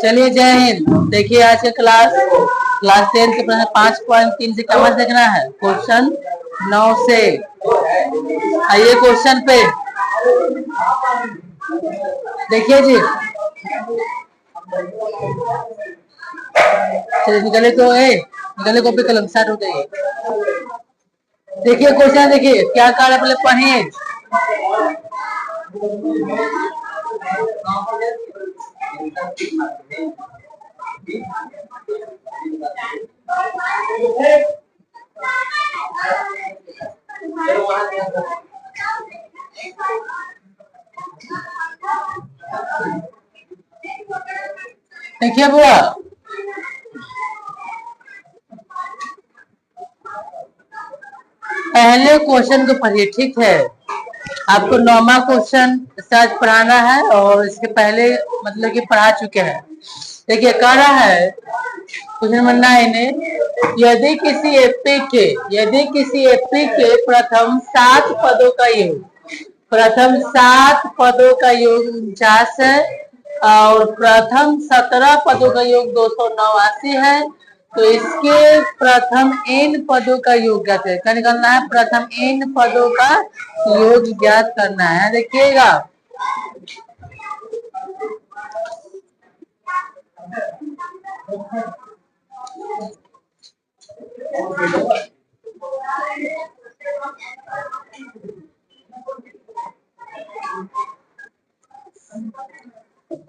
चलिए जय हिंद। देखिए आज के क्लास 10 के प्रश्न 5.3 से क्या देखना है। क्वेश्चन 9 से आइए क्वेश्चन पे देखिए जी। चलिए निकले तो निकले कॉपी कलम स्टार्ट हो गई। देखिए क्वेश्चन देखिए क्या कार्य पहले पढ़िए। देखिए बुआ पहले क्वेश्चन को पढ़िए, ठीक है। आपको 9वां क्वेश्चन शायद पढ़ाना है और इसके पहले मतलब कि पढ़ा चुके हैं। देखिए कह रहा है क्वेश्चन नंबर 9, यदि किसी एपी के प्रथम 7 पदों का योग 49 है और प्रथम 17 पदों का योग 289 है, तो इसके प्रथम n पदों का योग ज्ञात है। क्या निकालना है? प्रथम n पदों का योग ज्ञात करना है। देखिएगा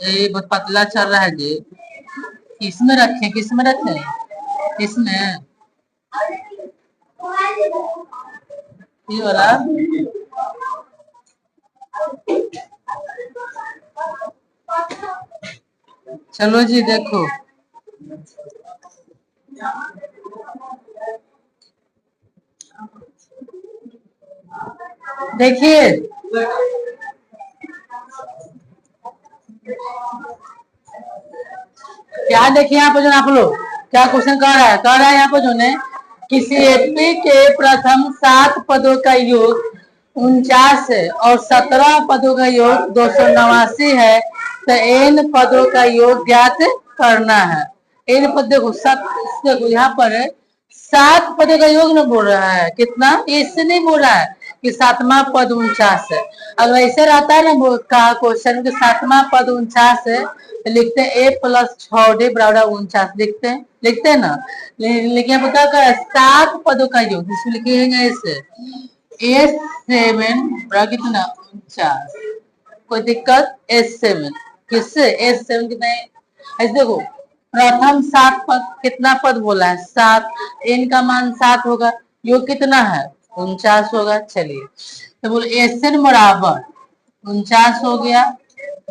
ये बहुत पतला चल रहा है जी। किसमें रखें इसमें ये वाला। चलो जी देखो देखिए क्या देखिए यहाँ पर जो आप लोग क्या क्वेश्चन कह रहा है यहाँ पर जो ने किसी एपी के प्रथम 7 पदों का योग 49 है और 17 पदों का योग 289 है, तो n पदों का योग ज्ञात करना है। n पद देखो यहाँ पर 7 पदों का योग न बोल रहा है। कितना? इससे नहीं बोल रहा है कि 7वां पद 49 है। अगर ऐसे रहता है ना क्वेश्चन के 7वां पद 49 है तो लिखते हैं a + 6d = 49 लिखते हैं ना। लेकिन यहाँ पर क्या 7 पदों का योग जिसमें लिखेंगे ऐसे S7 बड़ा कितना 49। कोई दिक्कत? S7 किससे? S7 कितना है? ऐसे देखो प्रथम 7 पद कितना पद बोला है? 7। n का मान 7 होगा, योग कितना है? 49 होगा। चलिए तो बोलो SN बराबर 49 हो गया।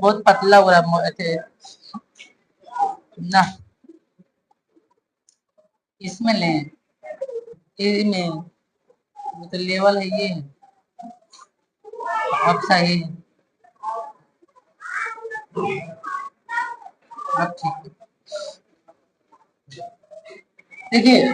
बहुत पतला हो रहा ना, इसमें लें इसमें तो लेवल है ये। अब सही है, अब ठीक है।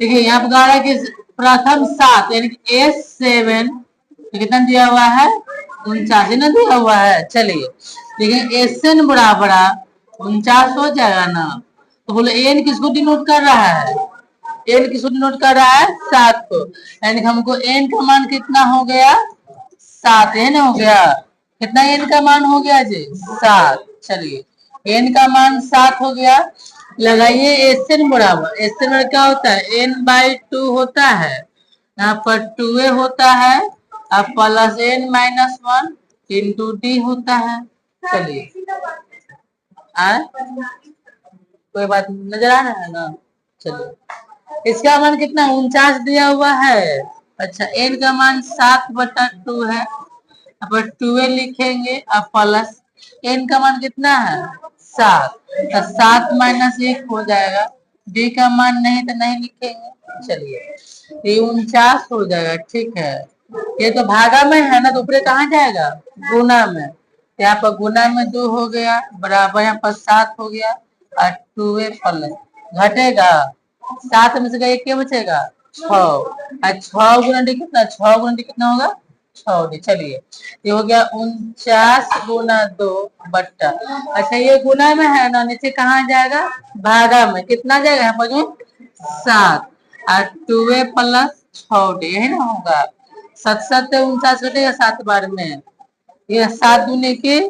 देखिए यहाँ पर कह रहा है कि प्रथम 7 यानी कि S7 कितना दिया हुआ है? 49 ना दिया हुआ है। चलिए देखिए SN बराबर 49 हो जाएगा ना। तो बोले n किसको डिनोट कर रहा है? n किसको डिनोट कर रहा है? 7 को। यानी कि हमको n का मान कितना हो गया? 7 n हो गया। कितना n का मान हो गया जी? 7। चलिए n का मान 7 हो गया। लगाइए SN बराबर SN बराबर क्या होता है? n/2 होता है। यहाँ पर 2a होता है और प्लस n - 1 इंटू d होता है। चलिए कोई बात नजर आ रहा है ना। चलिए इसका मान कितना 49 दिया हुआ है। अच्छा n का मान 7/2 है। अब 2a लिखेंगे और प्लस n का मान कितना है? 7। तो 7 - 1 हो जाएगा। d का मान नहीं तो नहीं लिखेंगे। चलिए ये 49 हो जाएगा। ठीक है, ये तो भागा में है ना, तो ऊपर कहाँ जाएगा? गुना में। यहाँ पर गुना में 2 हो गया बराबर यहाँ पर 7 हो गया और 2a प्लस घटेगा 7 में से 1 क्या बचेगा? 6 और 6 गुना डी कितना, 6 गुना डी कितना होगा 6 डी। चलिए ये हो गया 49 गुना 2 बट्टा। अच्छा ये गुना में है ना, नीचे कहाँ जाएगा भागा में, कितना जाएगा यहाँ पर 7 और 2a प्लस 6d यही ना होगा। 7 7 49 कटेगा 7 बार में, ये 7 दूनी के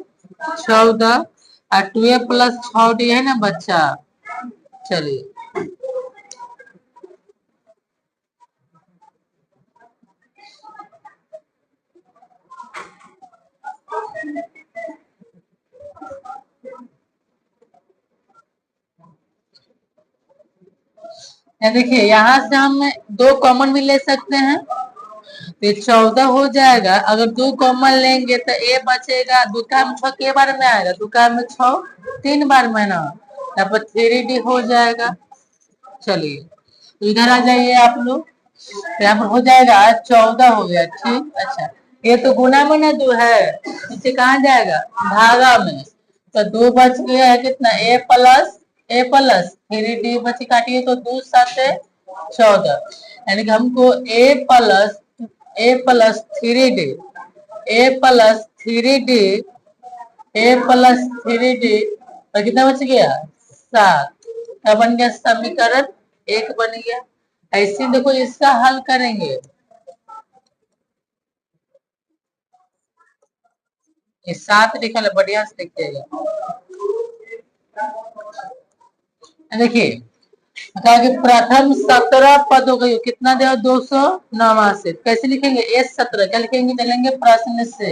14 और 2a प्लस 6d है ना बच्चा। चलिए देखिए यहाँ से हम 2 कॉमन भी ले सकते हैं, तो 14 हो जाएगा। अगर 2 कॉमन लेंगे तो ए बचेगा, 2 का 6 के बार में आएगा, 2 का 6 3 बार में ना, यहाँ पर 3d हो जाएगा। चलिए तो इधर आ जाइए आप लोग, तो यहाँ पर हो जाएगा 14 हो गया। ठीक, अच्छा ये तो गुना में ना 2 है, नीचे कहाँ जाएगा भागा में, तो 2 बच गया है कितना ए प्लस 3d बची, काटिए तो 2 7 14, यानी कि हमको ए प्लस 3d ए प्लस 3d और कितना बच गया 7, क्या बन गया समीकरण 1 बन गया। ऐसे देखो इसका हल करेंगे, ये 7 लिखा है, बढ़िया से देखिएगा। देखिए कहा कि प्रथम 17 पदों का योग कितना दिया 289। कैसे लिखेंगे S17, क्या लिखेंगे, चलेंगे प्रश्न से,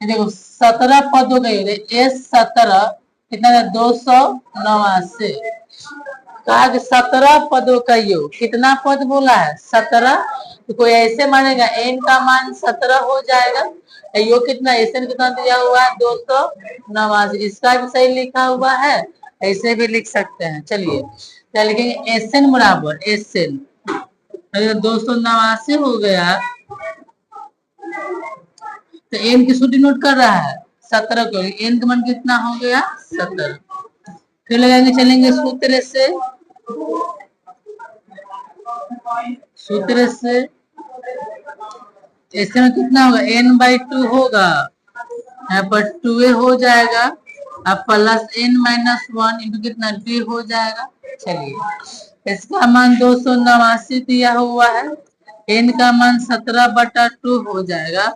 देखो 17 पदों का योग S17 कितना 289। कहा कि 17 पदों का योग, कितना पद बोला है 17, तो कोई ऐसे मानेगा n का मान 17 हो जाएगा, योग कितना एसएन कितना दिया हुआ है 289, इसका भी सही लिखा हुआ है, ऐसे भी लिख सकते हैं। चलिए क्या लिखेंगे एसएन बराबर एसएन 289 हो गया, तो एन की सूची नोट कर रहा है 17 को, एन का मान कितना हो गया 17। फिर लगाएंगे चलेंगे सूत्र से ऐसे में कितना होगा n/2 होगा, यहाँ पर 2a हो जाएगा, अब प्लस n-1 इंटू कितना d हो जाएगा। चलिए इसका मान 289 दिया हुआ है, n का मान 17/2 हो जाएगा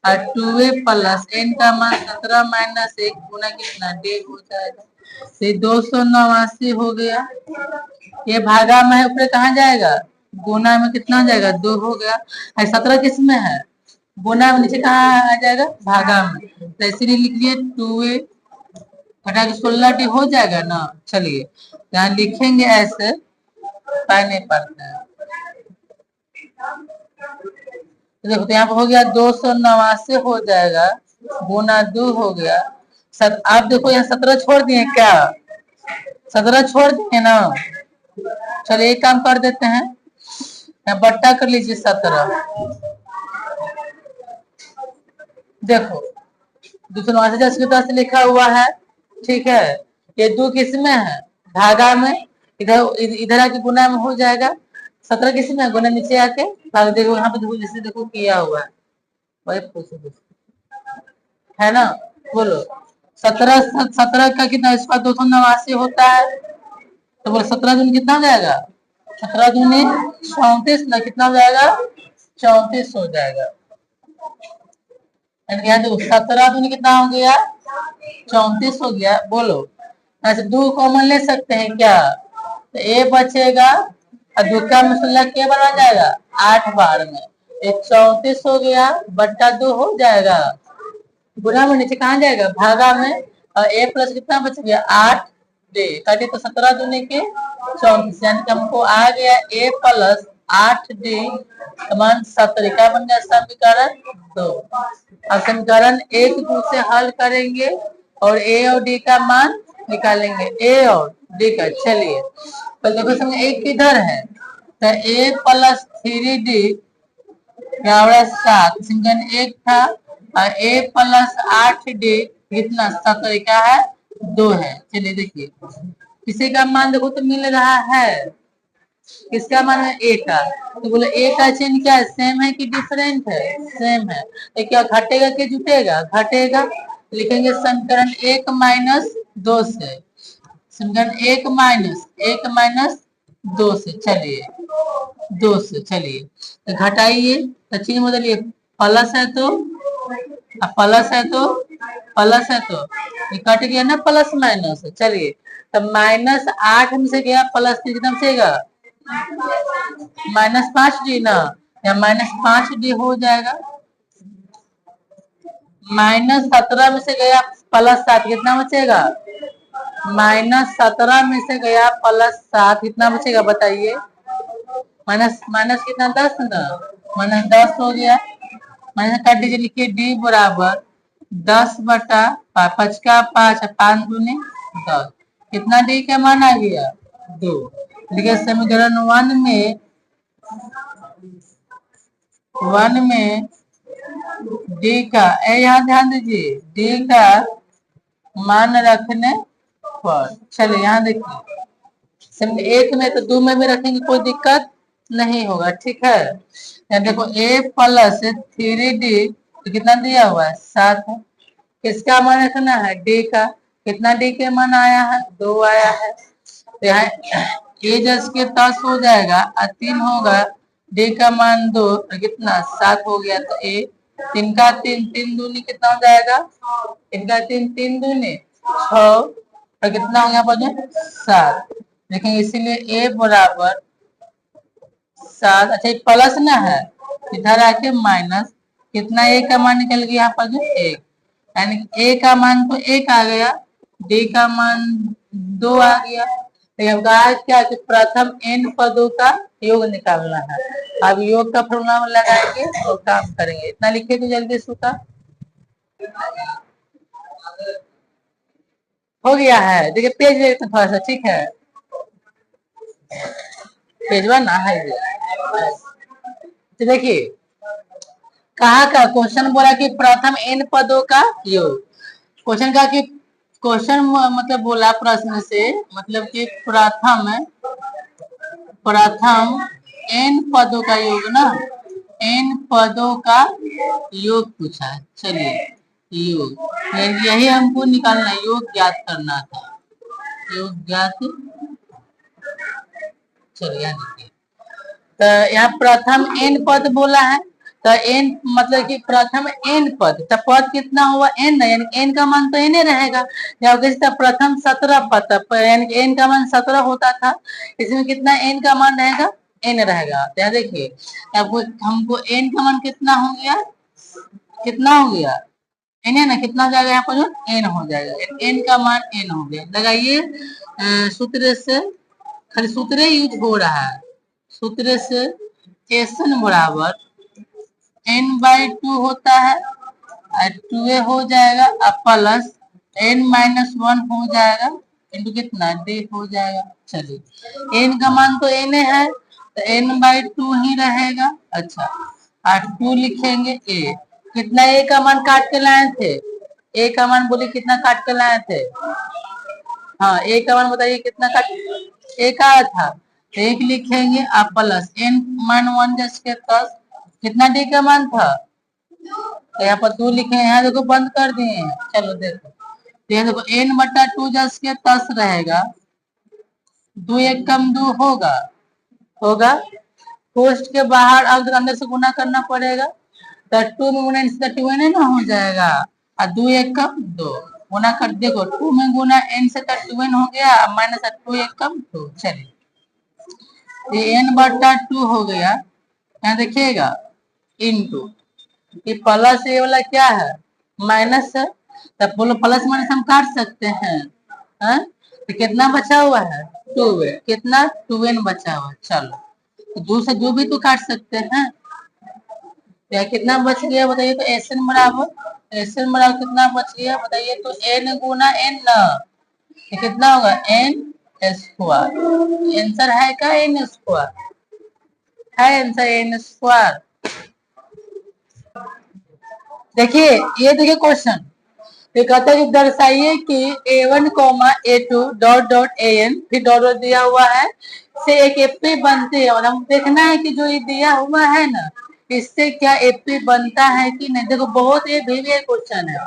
और 2a प्लस n का मान 17 माइनस 1 गुना कितना d हो जाएगा। तो 289 हो गया, ये भागा में है, ऊपर कहाँ जाएगा गुना में, कितना हो जाएगा 2 हो गया, 17 किस में है गुना में, नीचे कहाँ आ जाएगा भागा में, तो इसीलिए लिख लिए 2a घटा के 16d हो जाएगा ना। चलिए यहाँ लिखेंगे ऐसे, नहीं पड़ता है, तो देखो तो यहाँ पर हो गया 289 हो जाएगा गुना 2 हो गया। आप देखो यहाँ 17 छोड़ दिए क्या, 17 छोड़ दिए ना। चलिए एक काम कर देते हैं, यहाँ बट्टा कर लीजिए 17, देखो 289 की तरह से लिखा हुआ है, ठीक है, ये 2 किस में है भागा में, इधर आके गुना में हो जाएगा, 17 किस में है गुना, नीचे आके भाग, देखो यहाँ पे देखो जैसे देखो किया हुआ है वही है ना, बोलो 17 का कितना इसका 289 होता है, तो बोलो 17 दूनी कितना हो जाएगा 17 दूनी 34 ना, कितना हो जाएगा 34 हो जाएगा। यहाँ देखो 17 दूनी कितना हो गया 34 हो गया, बोलो ऐसे 2 कॉमन ले सकते हैं क्या, तो ए बचेगा और 2 का 16 के बार आ जाएगा 8 बार में, 34 हो गया बट्टा 2 हो जाएगा, गुना में नीचे कहाँ जाएगा भागा में, और ए प्लस कितना बच गया 8 d, काटे तो 17 दूनी के 34, यानी कि हमको आ गया ए प्लस 8d समान 17, क्या बन गया समीकरण 2। अब समीकरण 1 2 से हल करेंगे और ए और डी का मान निकालेंगे, ए और डी का। चलिए तो देखो समय एक किधर है, तो ए प्लस 3d 7 समीकरण 1 था, और ए प्लस 8d कितना 17 क्या है 2 है। चलिए देखिए किसी का मान देखो तो मिल रहा है, किसका मान है ए का, तो बोले ए का चिन्ह क्या है, सेम है कि डिफरेंट है, सेम है, तो क्या घटेगा कि जुटेगा, घटेगा, लिखेंगे समीकरण 1 - 2 से, समीकरण 1 - 2 से, चलिए 2 से, चलिए तो घटाइए, तो चिन्ह बदलिए, प्लस है तो प्लस है तो प्लस है तो ये कट गया ना, प्लस माइनस, चलिए तो -8 में से गया प्लस 3 कितना बचेगा, -5d ना, या -5d हो जाएगा, -17 में से गया +7 कितना बचेगा, -17 में से गया +7 कितना बचेगा बताइए, माइनस माइनस कितना 10 ना, -10 हो गया, माइनस काट दीजिए, लिखिए d बराबर 10/5 का 5 5 दूनी 10, कितना d का मान आ गया 2, देखिए समीकरण 1 में d का यहाँ ध्यान दीजिए, d का मान रखने पर, चलिए यहाँ देखिए समझ 1 में तो 2 में भी रखेंगे कोई दिक्कत नहीं होगा, ठीक है, यहाँ देखो a + 3d तो कितना दिया हुआ है 7 है, किसका मान रखना है d का, कितना d के मान आया है 2 आया है, तो यहाँ a जस के 10 हो जाएगा और 3 होगा, d का मान 2 तो कितना 7 हो गया, तो a 3 का 3 3 दूनी कितना हो जाएगा, 3 का 3 3 दूनी 6, तो कितना हो गया पर 7, देखेंगे इसीलिए a बराबर 7, अच्छा ये प्लस ना है, इधर आके माइनस, कितना a का मान निकल गया यहाँ पर 1, यानी a का मान तो 1 आ गया, d का मान 2 आ गया, तो क्या कि प्रथम n पदों का योग निकालना है, अब योग का फॉर्मूला लगाएंगे और काम करेंगे, इतना लिखे तो जल्दी सूखा हो गया है, देखिए पेज देखते थोड़ा सा, ठीक है पेजवा ना है, तो देखिए कहा का क्वेश्चन बोला कि प्रथम n पदों का योग, क्वेश्चन का कि क्वेश्चन मतलब बोला प्रश्न से, मतलब कि प्रथम n पदों का योग ना, n पदों का योग पूछा है, चलिए योग यही हमको निकालना, योग ज्ञात करना था, योग ज्ञात, चलिए देखिए, तो यहाँ प्रथम n पद बोला है, तो n मतलब कि प्रथम n पद, तो पद कितना हुआ n, यानी n का मान तो n रहेगा, जैसे प्रथम 17 पद, यानी n का मान 17 होता था, इसमें कितना n का मान रहेगा n रहेगा, तो देखिए आपको हमको n का मान कितना हो गया, कितना हो गया n है ना, कितना हो जाएगा यहाँ पर n हो जाएगा, n का मान n हो गया, लगाइए सूत्र से, खाली सूत्र यूज हो रहा है, सूत्र से एन बराबर n/2 होता है, 2a हो जाएगा और प्लस n-1 हो जाएगा इंटू कितना d हो जाएगा, चलिए n का मान तो n है तो n/2 ही रहेगा, अच्छा और 2 लिखेंगे a, कितना a का मान काट के लाए थे, a का मान बोलिए कितना काट के लाए थे, हाँ a का मान बताइए कितना काट, एक आया था, एक लिखेंगे आप प्लस n-1 जैसे 10, कितना d का मान था, तो यहाँ पर 2 लिखे, यहाँ देखो बंद कर दिए हैं, चलो देखो, तो यहाँ देखो n/2 जैसे 10 रहेगा, 2 1 कम 2 होगा, होगा पोस्ट के बाहर अब अंदर से गुना करना पड़ेगा, तो 2 में गुना इसका 2 n ना हो जाएगा, और 2 1 कम 2 गुना कर, देखो 2 में गुना n से 2 n हो गया, माइनस 2 1 कम 2, चलिए ये n/2 हो गया, यहाँ देखिएगा इनटू, ये प्लस ये वाला क्या है माइनस है, तब बोलो प्लस माइनस हम काट सकते हैं, तो कितना बचा हुआ है 2, कितना 2n बचा हुआ है, चलो तो 2 से 2 भी तो काट सकते हैं, या कितना बच गया बताइए, तो एन बराबर कितना बच गया बताइए, तो n गुना n ना, ये कितना होगा n स्क्वायर, आंसर है का n स्क्वायर, है आंसर n स्क्वायर, देखिए ये देखिए क्वेश्चन, ये कहता है कि दर्शाइए कि A1 comma A2 dot dot AN फिर डॉट डॉट दिया हुआ है से एक एपी बनती है, और हम देखना है कि जो ये दिया हुआ है ना इससे क्या एपी बनता है कि नहीं। देखो बहुत ये भी क्वेश्चन है।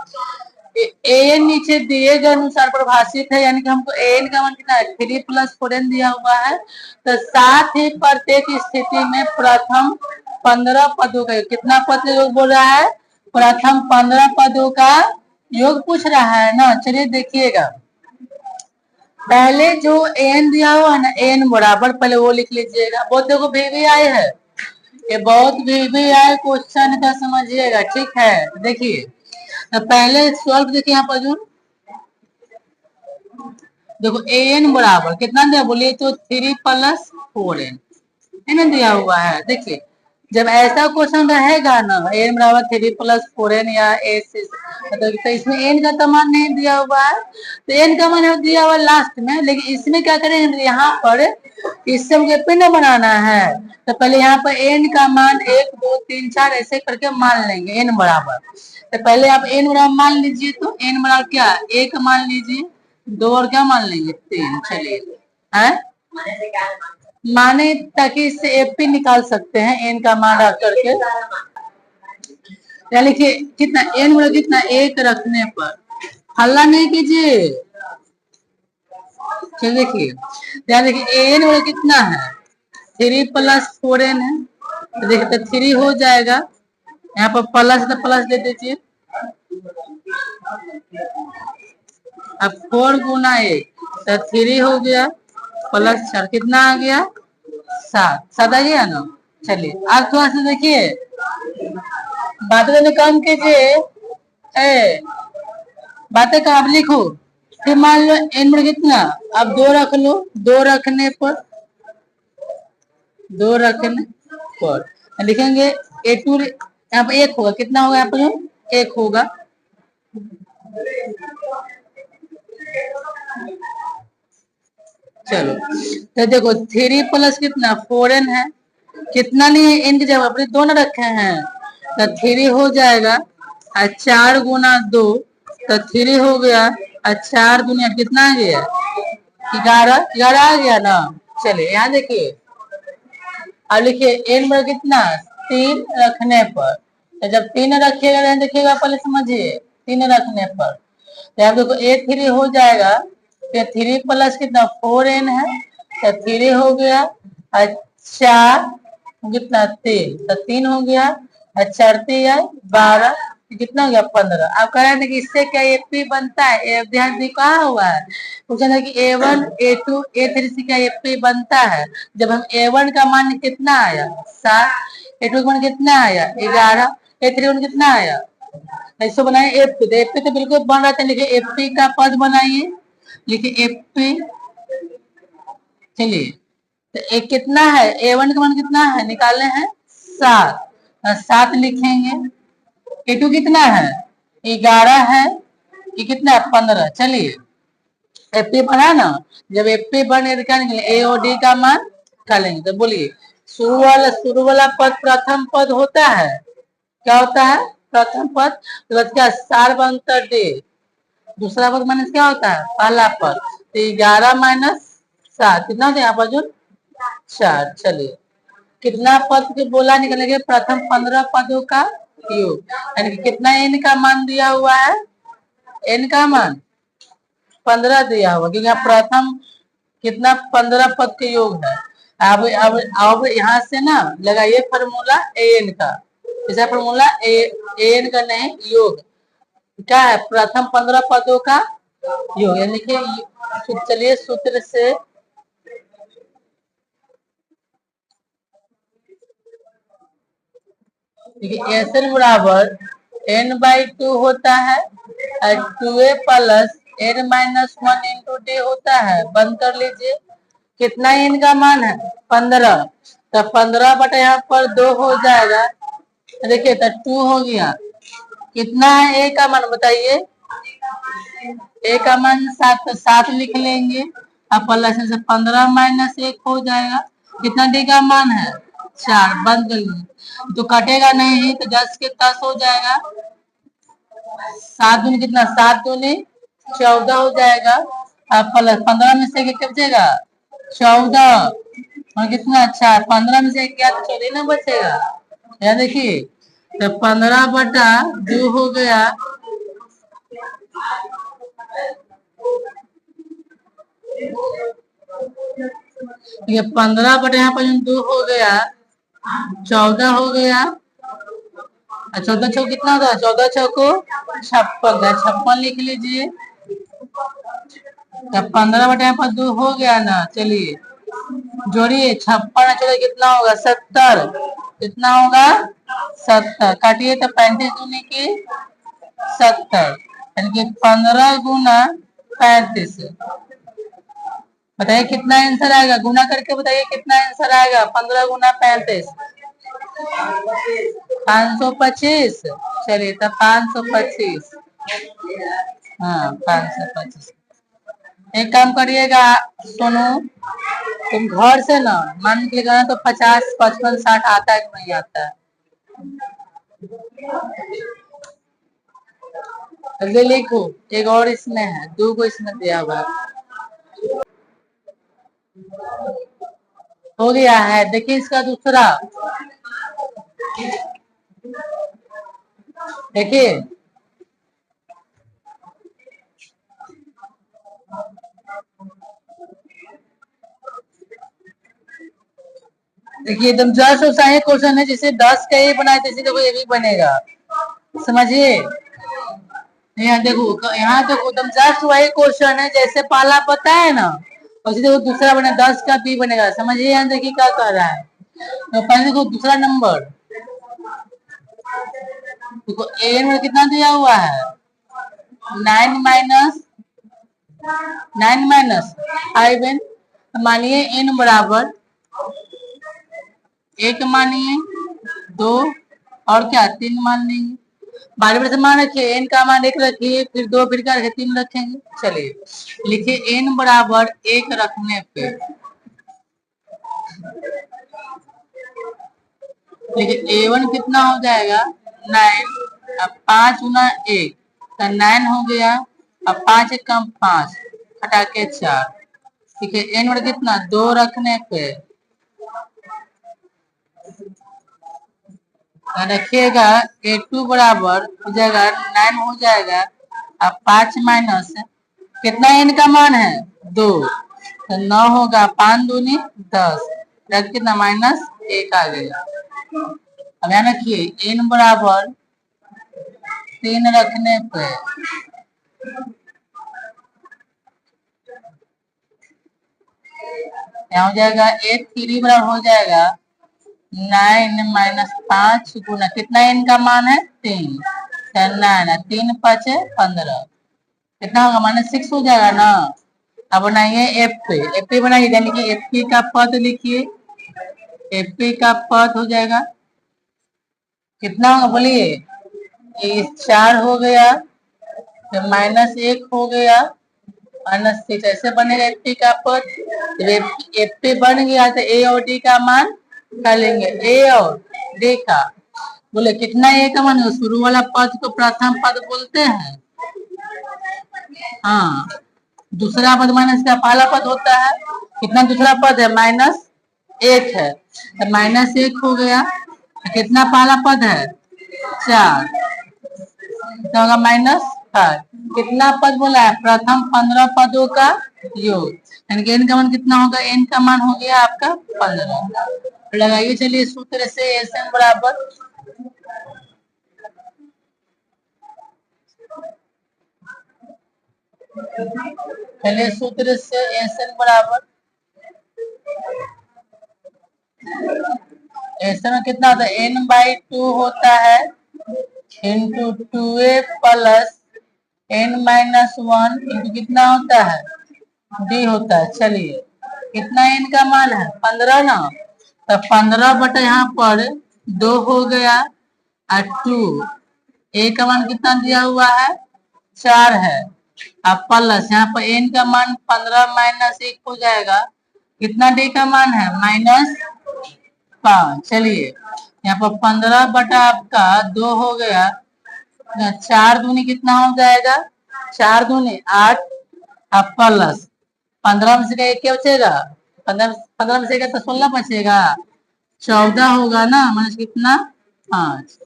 एन नीचे दिए गए अनुसार परिभाषित है, यानी कि हमको एन का मान कितना है 3 + 4n दिया हुआ है। तो साथ ही प्रत्येक स्थिति में प्रथम 15 पदों का कितना पद का योग बोल रहा है, प्रथम 15 पदों का योग पूछ रहा है ना। चलिए देखिएगा, पहले जो एन दिया हुआ है ना एन बराबर पहले वो लिख लीजिएगा। बहुत देखो VVI है, ये बहुत VVI क्वेश्चन का समझिएगा, ठीक है। देखिए तो पहले सॉल्व देखिए यहाँ पर जो देखो an बराबर कितना दिया बोलिए तो 3 + 4n है ना दिया हुआ है। देखिए जब ऐसा क्वेश्चन रहेगा ना n बराबर 3 + 4n या तो इसमें n का तो मान नहीं दिया हुआ है, तो n का मान दिया हुआ लास्ट में। लेकिन इसमें क्या करेंगे यहाँ पर इससे हमको पिन बनाना है, तो पहले यहाँ पर n का मान 1 2 3 4 ऐसे करके मान लेंगे n बराबर। तो पहले आप n बराबर मान लीजिए, तो n बराबर क्या 1 मान लीजिए, 2 और क्या मान लेंगे 3। चलिए है माने ताकि इससे एपी निकाल सकते हैं एन का मान रख करके। यानी कि कितना एन बराबर कितना 1 रखने पर, हल्ला नहीं कीजिए। चलिए देखिए ध्यान देखिए एन बराबर कितना है 3 + 4n है, तो देखिए तो 3 हो जाएगा, यहाँ पर प्लस तो प्लस दे दीजिए। अब 4 × 1 तो 3 हो गया प्लस 4 कितना आ गया 7 आ गया ना। चलिए अब थोड़ा सा देखिए बातें कम कीजिए, बातें का आप लिखो। फिर मान लो एन बराबर कितना, अब 2 रख लो, 2 रखने पर लिखेंगे A2 यहाँ पर 1 होगा, कितना होगा यहाँ पर 1 होगा। चलो तो देखो 3 + कितना 4n है, कितना नहीं है n की जगह अपने दोनों रखे हैं, तो 3 हो जाएगा और 4 × 2 तो 3 हो गया और 4 × कितना आ गया 11 आ गया ना। चलिए यहाँ देखिए अब लिखिए n बराबर कितना 3 रखने पर, तो जब 3 रखिएगा देखिएगा पहले समझिए 3 रखने पर, तो यहाँ देखो A3 हो जाएगा, फिर 3 + कितना 4n है, तो 3 हो गया और 4 कितना 3 तो 3 हो गया और 4 3 12 कितना हो गया 15। आप कह रहे हैं कि इससे क्या एपी बनता है, ध्यान दी कहा हुआ है पूछा था कि A1 A2 A3 से क्या एपी बनता है। जब हम A1 का मान कितना आया 7, A2 का मान कितना आया 11, A3 का मान कितना आया, ऐसे बनाए एपी, तो एपी तो बिल्कुल बन रहा था। लिखिए एपी का पद बनाइए, लिखिए एपी। चलिए तो एक कितना है A1 का मान कितना है निकालने हैं 7, 7 लिखेंगे। A2 कितना है 11 है, ये कितना है 15। चलिए एपी बना ना, जब एपी बने तो क्या निकले A और D का मान निकालेंगे। तो बोलिए शुरू वाला पद प्रथम पद होता है, क्या होता है प्रथम पद, तो क्या सार अंतर D, दूसरा पद माइनस क्या होता है पहला पद, तो 11 - 7 कितना होता है यहाँ पर जो 4। चलिए कितना पद के बोला निकलेंगे प्रथम 15 पदों का योग, यानी कि कितना n का मान दिया हुआ है, n का मान 15 दिया हुआ, क्योंकि यहाँ प्रथम कितना 15 पद के योग है। अब यहाँ से ना लगाइए फार्मूला an का, ऐसा फार्मूला an का नहीं योग क्या है प्रथम 15 पदों का योग, यानी कि चलिए सूत्र से Sn बराबर n/2 होता है और 2a + n - 1 × d होता है। बंद कर लीजिए, कितना n का मान है 15, तो 15 बटा यहाँ पर 2 हो जाएगा। देखिए तो 2 हो गया, कितना है a का मान बताइए, a का मान 7, तो 7 लिख लेंगे। अब प्लस से 15 - 1 हो जाएगा, कितना d का मान है 4। बंद कर लीजिए, तो कटेगा नहीं तो 10 के 10 हो जाएगा। 7 दूनी कितना, 7 दूनी 14 हो जाएगा। अब प्लस 15 में से क्या बचेगा, 14 और कितना, अच्छा 15 में से क्या, तो 14 ना बचेगा। या देखिए तो 15/2 हो गया, ये 15/, यहाँ पर 2 हो गया, 14 हो गया, 14 चौक कितना होगा, 14 चौको 56, 56 लिख लीजिए। तब 15/2 हो गया ना, चलिए जोड़िए, 56 चलिए कितना होगा, 70, कितना होगा 70, काटिए तो 35 दूनी की 70, यानी कि 15 गुना 35। बताइए कितना आंसर आएगा, गुना करके बताइए कितना आंसर आएगा, 15 गुना 35, 525। चलिए तो 525, हाँ 525। एक काम करिएगा सोनू, तुम घर से ना मान के लेगा तो 50, 55, 60 आता है कि नहीं आता है, जल्दी लिखो। एक और इसमें है, 2 को इसमें दिया हुआ हो गया है। देखिए इसका दूसरा, देखिए देखिए एकदम जस्ट वैसा ही क्वेश्चन है, जैसे 10 का ये बनाए थे, देखो ये भी बनेगा, समझिए। यहाँ देखो, यहाँ देखो एकदम जस्ट वही क्वेश्चन है, जैसे पहला पता है ना, और देखो दूसरा बना 10 का भी बनेगा, समझिए। यहाँ देखिए क्या कर रहा है, तो पहले देखो दूसरा नंबर, देखो एन में कितना दिया हुआ है, 9 - 5 मानिए एन बराबर 1 मानिए, 2 और क्या 3 मान लेंगे, बारी बारी से मान रखिए, एन का मान 1 रखिए, फिर 2, फिर क्या रखे 3 रखेंगे। चलिए लिखिए एन बराबर 1 रखने पे, देखिए A1 कितना हो जाएगा 9, अब 5 गुना 1 तो 9 हो गया, अब 5 1 कम 5, हटा के 4, ठीक है। एन बराबर कितना 2 रखने पे रखिएगा, A2 बराबर हो जाएगा 9 हो जाएगा, अब 5 माइनस कितना एन का मान है 2, तो 9 होगा, 5 दूनी 10, कितना -1 आ गया। अब यहाँ रखिए एन बराबर 3 रखने पे यहाँ हो जाएगा, A3 बराबर हो जाएगा 9 - 5 गुना कितना एन का मान है 3, 9 3 5 15, कितना होगा -6 हो जाएगा ना। अब बनाइए एफ पे, एफ पे बनाइए, यानी कि एफ पी का पद लिखिए, एफ पी का पद हो जाएगा कितना होगा बोलिए, ये 4 हो गया, तो -1 हो गया, -6 ऐसे बनेगा एफ पी का पद। जब एफ पी बन गया तो ए और डी का मान कर लेंगे, ए और डी का, बोले कितना ए का मान, शुरू वाला पद को प्रथम पद बोलते हैं, हाँ दूसरा पद माइनस का पहला पद होता है, कितना दूसरा पद है -1 है, तो -1 हो गया, कितना पहला पद है 4, कितना होगा -5, कितना पद बोला है, प्रथम 15 पदों का योग, यानी कि एन का मान कितना होगा, एन का मान हो गया आपका 15। लगाइए चलिए सूत्र से, एस एन बराबर पहले सूत्र से एस एन बराबर, एस एन कितना होता है, n/2 होता है into 2a plus n-1 into कितना होता है d होता है। चलिए कितना n का मान है 15 ना, तो 15 यहाँ पर 2 हो गया, और 2 a का मान कितना दिया हुआ है 4 है, अब प्लस यहाँ पर n का मान 15 -1 हो जाएगा, कितना d का मान है -5। चलिए यहाँ पर 15 आपका 2 हो गया, चार दूनी कितना हो जाएगा, 4 दूनी 8 अब प्लस 15 में से क्या बचेगा, 15 में से तो 16 बचेगा, 14 होगा ना, माइनस कितना 5।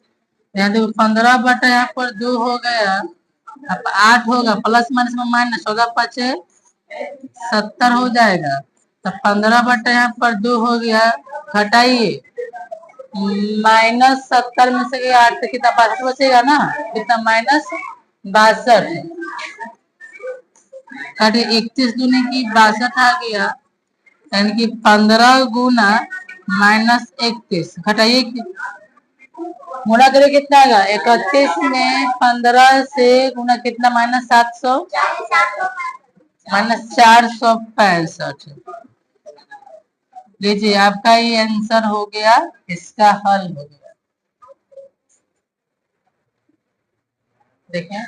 यहाँ देखो 15 बटा यहाँ पर 2 हो गया, अब 8 होगा, प्लस माइनस में माइनस होगा, 5 70 हो जाएगा। तो 15 बटा यहाँ पर 2 हो गया, घटाइए -70 में से 8 से कितना 62 बचेगा ना, कितना -62, काटिए 31 दूनी की 62 आ गया, यानी कि 15 गुना -31, घटाइए गुणा करें कितना आएगा, 31 में 15 से गुणा कितना -700 -465। लीजिए आपका ये आंसर हो गया, इसका हल हो गया। देखें